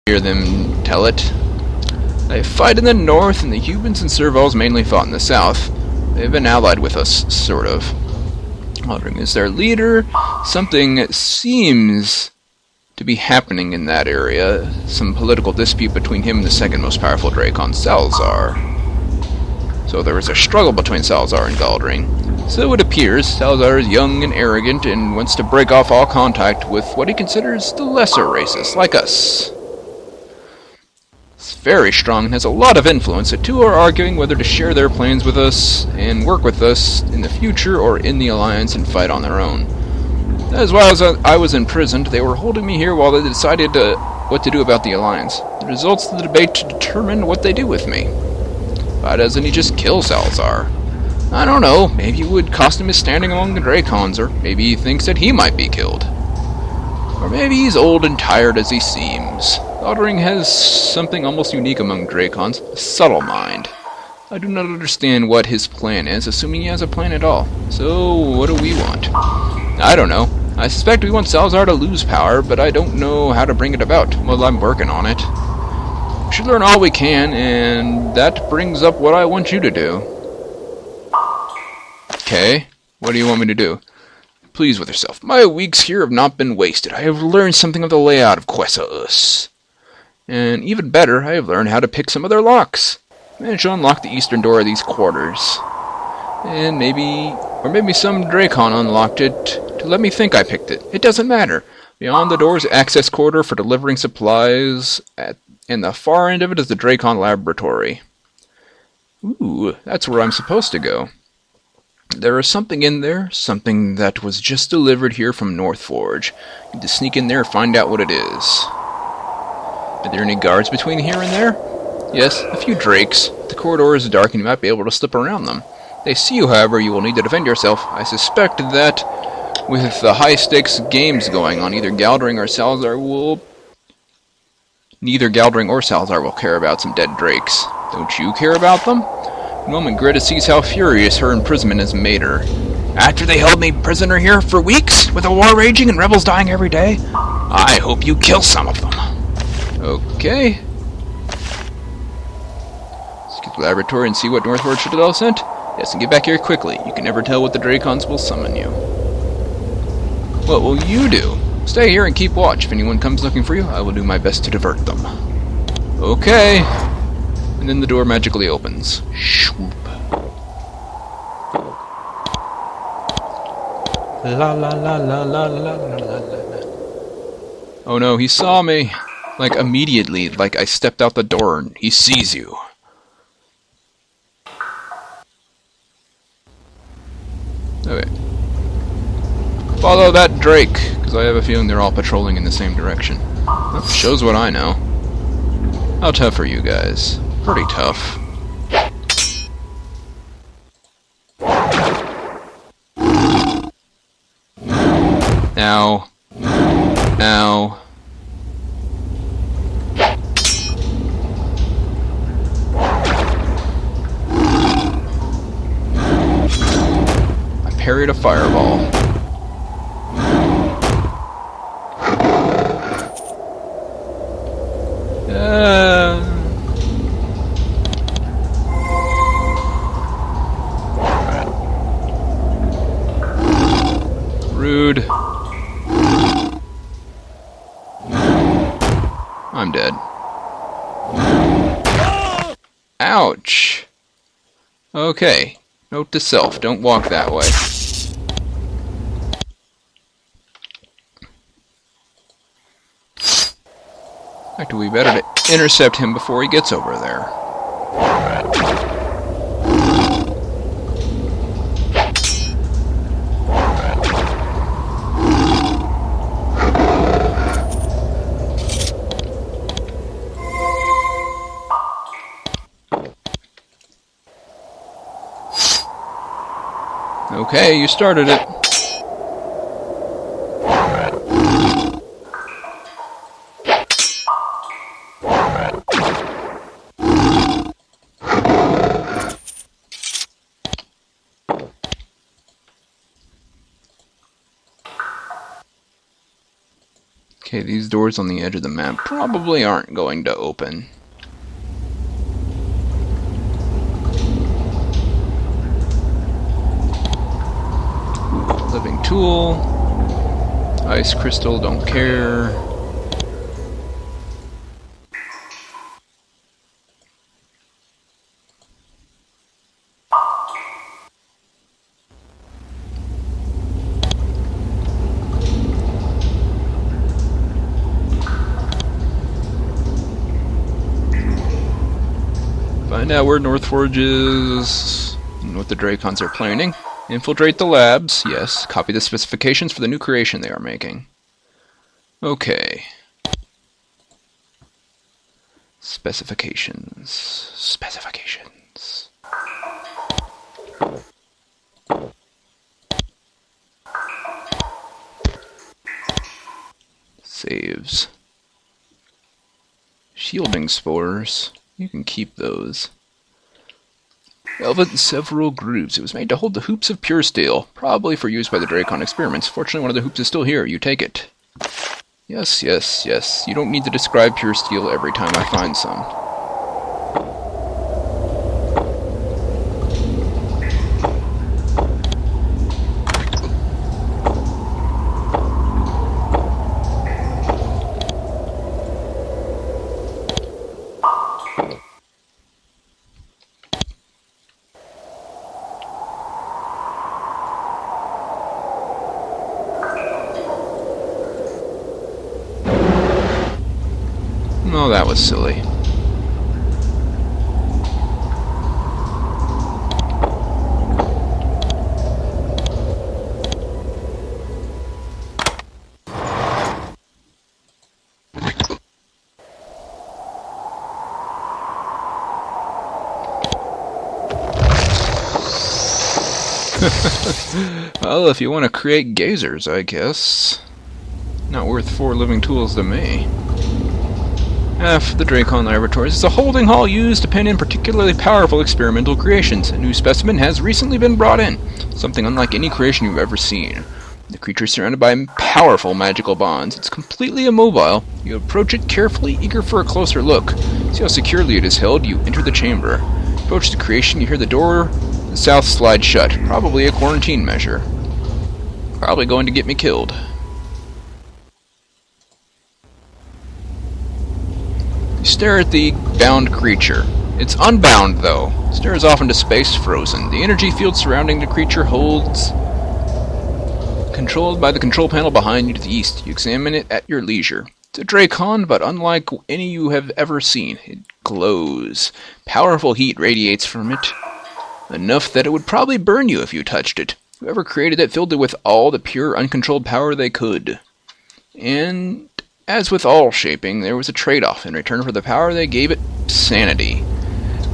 hear them tell it. They fight in the north, and the humans and Servals mainly fought in the south. They've been allied with us, sort of. Aldring is their leader. Something seems to be happening in that area. Some political dispute between him and the second most powerful Drakon, Salazar. So there is a struggle between Salazar and Galdring. So it appears Salazar is young and arrogant and wants to break off all contact with what he considers the lesser races, like us. He's very strong and has a lot of influence. The two are arguing whether to share their plans with us and work with us in the future or in the Alliance and fight on their own. As well as I was imprisoned, they were holding me here while they decided what to do about the Alliance. The results of the debate to determine what they do with me. Why doesn't he just kill Salazar? I don't know, maybe it would cost him his standing among the Drakons, or maybe he thinks that he might be killed. Or maybe he's old and tired as he seems. Aldring has something almost unique among Drakons, a subtle mind. I do not understand what his plan is, assuming he has a plan at all. So, what do we want? I don't know. I suspect we want Salazar to lose power, but I don't know how to bring it about. Well, I'm working on it. We should learn all we can, and that brings up what I want you to do. Okay, what do you want me to do? Please with yourself. My weeks here have not been wasted. I have learned something of the layout of Quesos. And even better, I have learned how to pick some of their locks. Managed to unlock the eastern door of these quarters. And maybe some Drakon unlocked it to let me think I picked it. It doesn't matter. Beyond the door is access corridor for delivering supplies, and the far end of it is the Drakon laboratory. Ooh, that's where I'm supposed to go. There is something in there, something that was just delivered here from Northforge. Need to sneak in there and find out what it is. Are there any guards between here and there? Yes, a few drakes. The corridor is dark and you might be able to slip around them. They see you, however, you will need to defend yourself. I suspect that with the high-stakes games going on, neither Galdring or Salazar will care about some dead drakes. Don't you care about them? The moment Greta sees how furious her imprisonment has made her. After they held me prisoner here for weeks, with a war raging and rebels dying every day, I hope you kill some of them. Okay. Let's get to the laboratory and see what Northforge Citadel sent. Yes, and get back here quickly. You can never tell what the Drakons will summon you. What will you do? Stay here and keep watch. If anyone comes looking for you, I will do my best to divert them. Okay. And then the door magically opens. Swoop. La la la la la la la la la. Oh no, he saw me. Like immediately, like I stepped out the door and he sees you. Okay. Follow that Drake, because I have a feeling they're all patrolling in the same direction. That shows what I know. How tough are you guys? Pretty tough. Ow. Ow. I parried a fireball. Rude. I'm dead. Ouch. Okay. Note to self, don't walk that way. Actually, we better to intercept him before he gets over there. Okay, you started it. Okay, these doors on the edge of the map probably aren't going to open. Living tool. Ice crystal, don't care. Find out where Northforge is and what the Drakons are planning. Infiltrate the labs, yes. Copy the specifications for the new creation they are making. Okay. Specifications. Specifications. Saves. Shielding spores. You can keep those. Velvet in several grooves. It was made to hold the hoops of pure steel, probably for use by the Drakon experiments. Fortunately, one of the hoops is still here. You take it. Yes, yes, yes. You don't need to describe pure steel every time I find some. Oh, that was silly. Well, if you want to create gazers, I guess. Not worth 4 living tools to me. F. The Drakon Laboratories is a holding hall used to pen in particularly powerful experimental creations. A new specimen has recently been brought in, something unlike any creation you've ever seen. The creature is surrounded by powerful magical bonds. It's completely immobile. You approach it carefully, eager for a closer look. See how securely it is held? You enter the chamber. Approach the creation, you hear the door to the south slide shut. Probably a quarantine measure. Probably going to get me killed. Stare at the bound creature. It's unbound, though. Stares off into space, frozen. The energy field surrounding the creature holds... Controlled by the control panel behind you to the east. You examine it at your leisure. It's a Drakon, but unlike any you have ever seen. It glows. Powerful heat radiates from it. Enough that it would probably burn you if you touched it. Whoever created it filled it with all the pure, uncontrolled power they could. And... as with all shaping, there was a trade-off. In return for the power, they gave it sanity.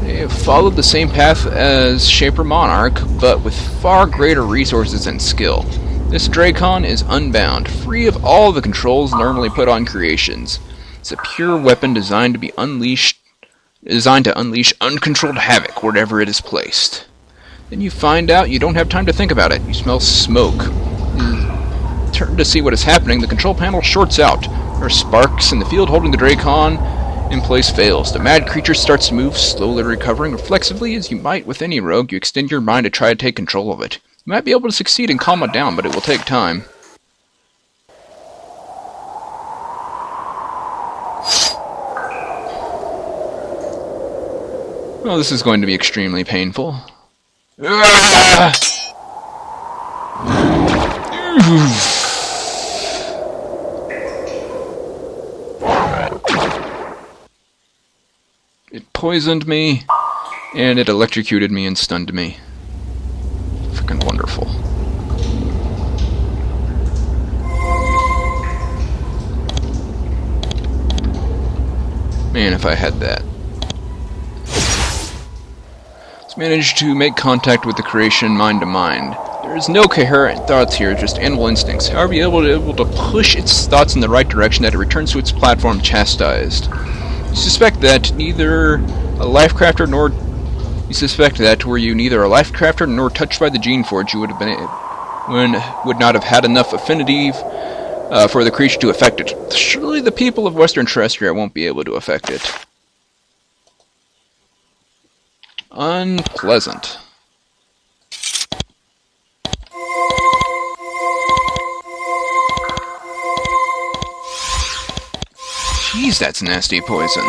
They have followed the same path as Shaper Monarch, but with far greater resources and skill. This Drakon is unbound, free of all the controls normally put on creations. It's a pure weapon designed to unleash uncontrolled havoc wherever it is placed. Then you find out you don't have time to think about it. You smell smoke. You turn to see what is happening. The control panel shorts out. There are sparks, and the field holding the Drakon in place fails. The mad creature starts to move, slowly recovering. Reflexively, as you might with any rogue, you extend your mind to try to take control of it. You might be able to succeed and calm it down, but it will take time. Well, this is going to be extremely painful. It poisoned me, and it electrocuted me and stunned me. Freaking wonderful. Man, if I had that. Let's manage to make contact with the creation mind to mind. There is no coherent thoughts here, just animal instincts. However, you're able to push its thoughts in the right direction that it returns to its platform chastised. You suspect that neither a lifecrafter nor... You suspect that were you neither a lifecrafter nor touched by the Geneforge, you would not have had enough affinity for the creature to affect it. Surely the people of Western Terrestria won't be able to affect it. Unpleasant. Jeez, that's nasty poison.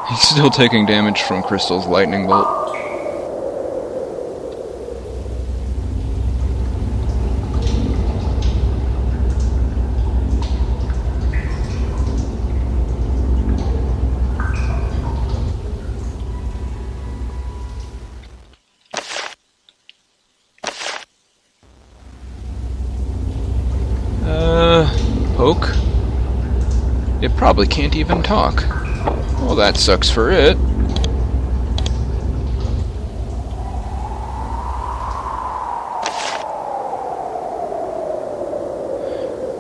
He's still taking damage from Crystal's lightning bolt. Poke? It probably can't even talk. Well, that sucks for it.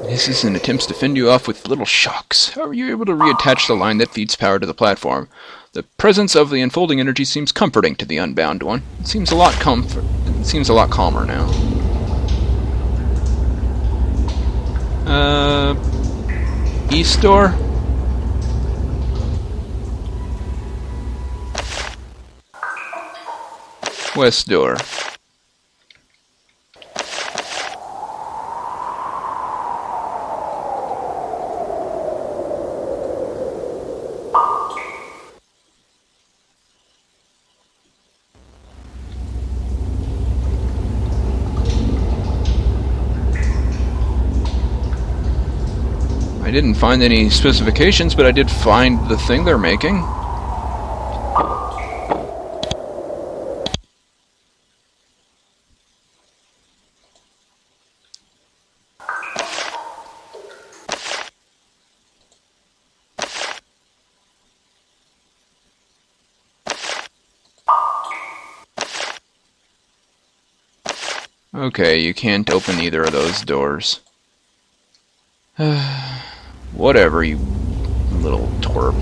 This is an attempt to fend you off with little shocks. How are you able to reattach the line that feeds power to the platform? The presence of the unfolding energy seems comforting to the Unbound one. It seems a lot calmer now. East door? West door. I didn't find any specifications, but I did find the thing they're making. Okay, you can't open either of those doors. Whatever, you little twerp.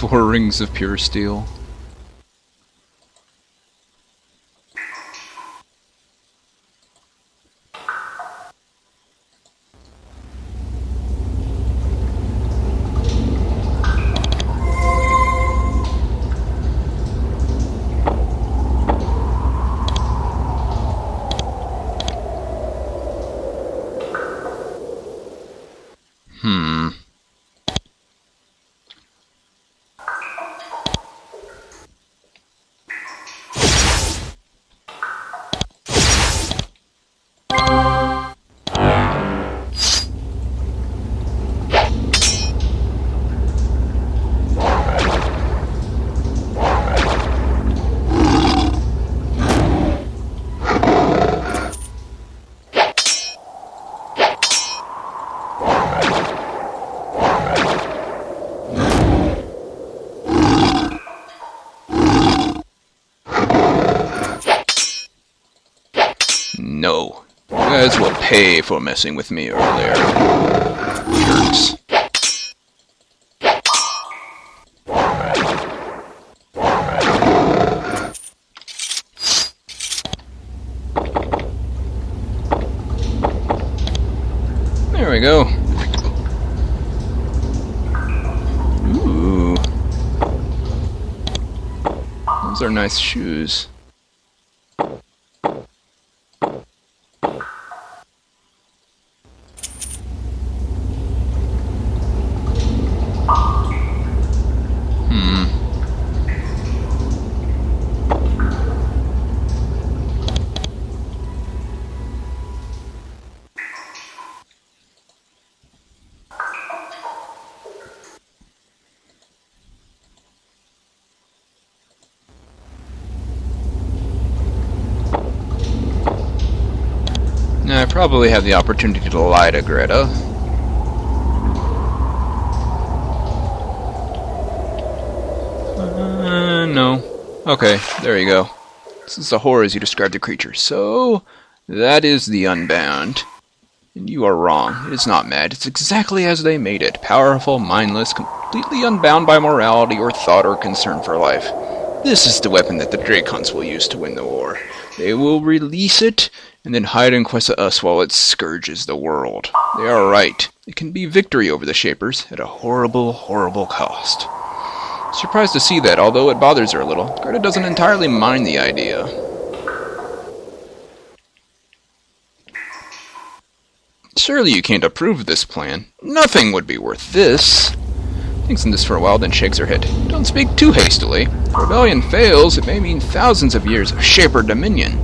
Four rings of pure steel. No. You guys will pay for messing with me earlier. Jerks. There we go. Ooh. Those are nice shoes. I probably have the opportunity to lie to Greta. No. Okay, there you go. This is the horror as you described the creature. So, that is the Unbound. And you are wrong. It is not mad. It's exactly as they made it. Powerful, mindless, completely unbound by morality or thought or concern for life. This is the weapon that the Drakons will use to win the war. They will release it, and then hide in Quest of Us while it scourges the world. They are right. It can be victory over the Shapers at a horrible, horrible cost. Surprised to see that, although it bothers her a little. Greta doesn't entirely mind the idea. Surely you can't approve of this plan. Nothing would be worth this. Thinks on this for a while, then shakes her head. Don't speak too hastily. If rebellion fails, it may mean thousands of years of Shaper dominion.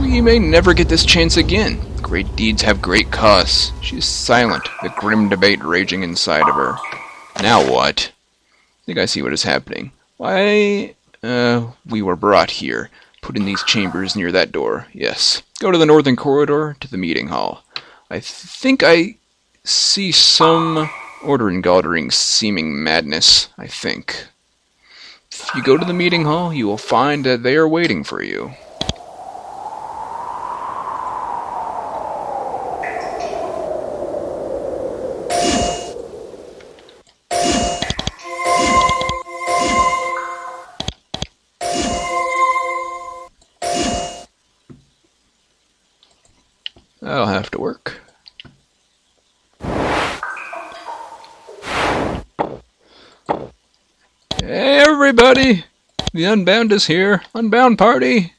We may never get this chance again. Great deeds have great costs. She is silent, the grim debate raging inside of her. Now what? I think I see what is happening. Why, we were brought here. Put in these chambers near that door. Yes. Go to the northern corridor, to the meeting hall. I think I see some order in Galdering's seeming madness, I think. If you go to the meeting hall, you will find that they are waiting for you. That'll have to work. Hey everybody! The Unbound is here. Unbound party!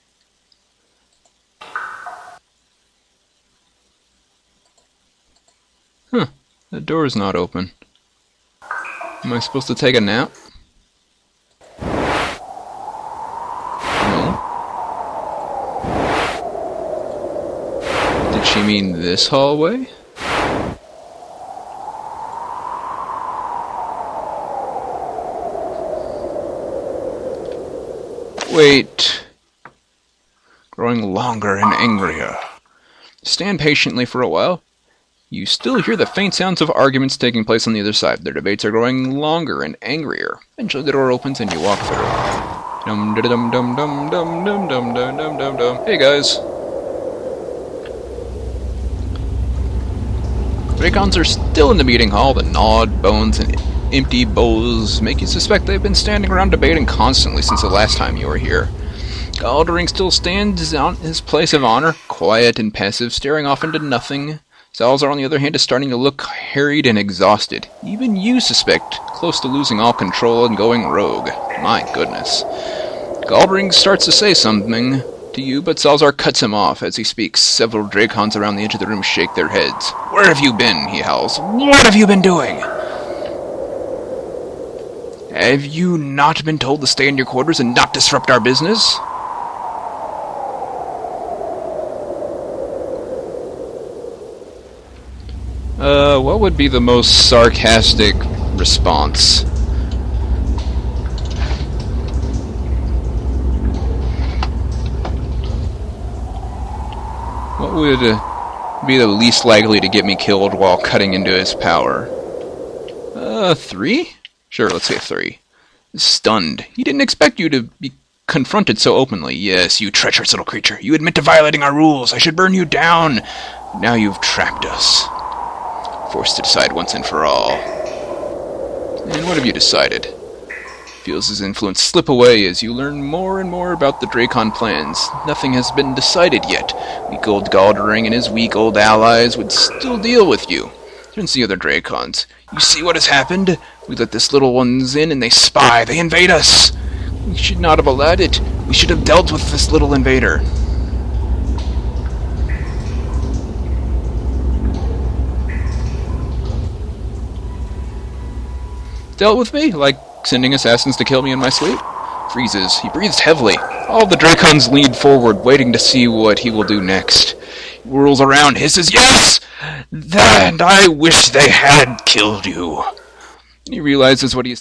Huh. The door's not open. Am I supposed to take a nap? No. Did she mean this hallway? Wait. Growing longer and angrier. Stand patiently for a while. You still hear the faint sounds of arguments taking place on the other side. Their debates are growing longer and angrier. Eventually the door opens and you walk through. Dum dum dum dum dum dum dum dum dum dum dum. Hey guys. Drakons are still in the meeting hall. The gnawed bones and empty bowls make you suspect they've been standing around debating constantly since the last time you were here. Galdering still stands on his place of honor, quiet and passive, staring off into nothing. Salazar, on the other hand, is starting to look harried and exhausted. Even you suspect close to losing all control and going rogue. My goodness. Galdering starts to say something to you, but Salazar cuts him off as he speaks. Several Drakons around the edge of the room shake their heads. Where have you been? He howls. What have you been doing? Have you not been told to stay in your quarters and not disrupt our business? What would be the most sarcastic response? What would be the least likely to get me killed while cutting into his power? 3? Sure, let's say 3. Stunned. He didn't expect you to be confronted so openly. Yes, you treacherous little creature. You admit to violating our rules. I should burn you down. Now you've trapped us. Forced to decide once and for all. And what have you decided? Feels his influence slip away as you learn more and more about the Drakon plans. Nothing has been decided yet. Weak old Galdering and his weak old allies would still deal with you. Turns to the other Drakons. You see what has happened? We let this little ones in and they spy. They invade us. We should not have allowed it. We should have dealt with this little invader. Dealt with me? Like sending assassins to kill me in my sleep? Freezes. He breathes heavily. All the Drakons lean forward, waiting to see what he will do next. He whirls around, hisses, yes! And I wish they had killed you. He realizes what he is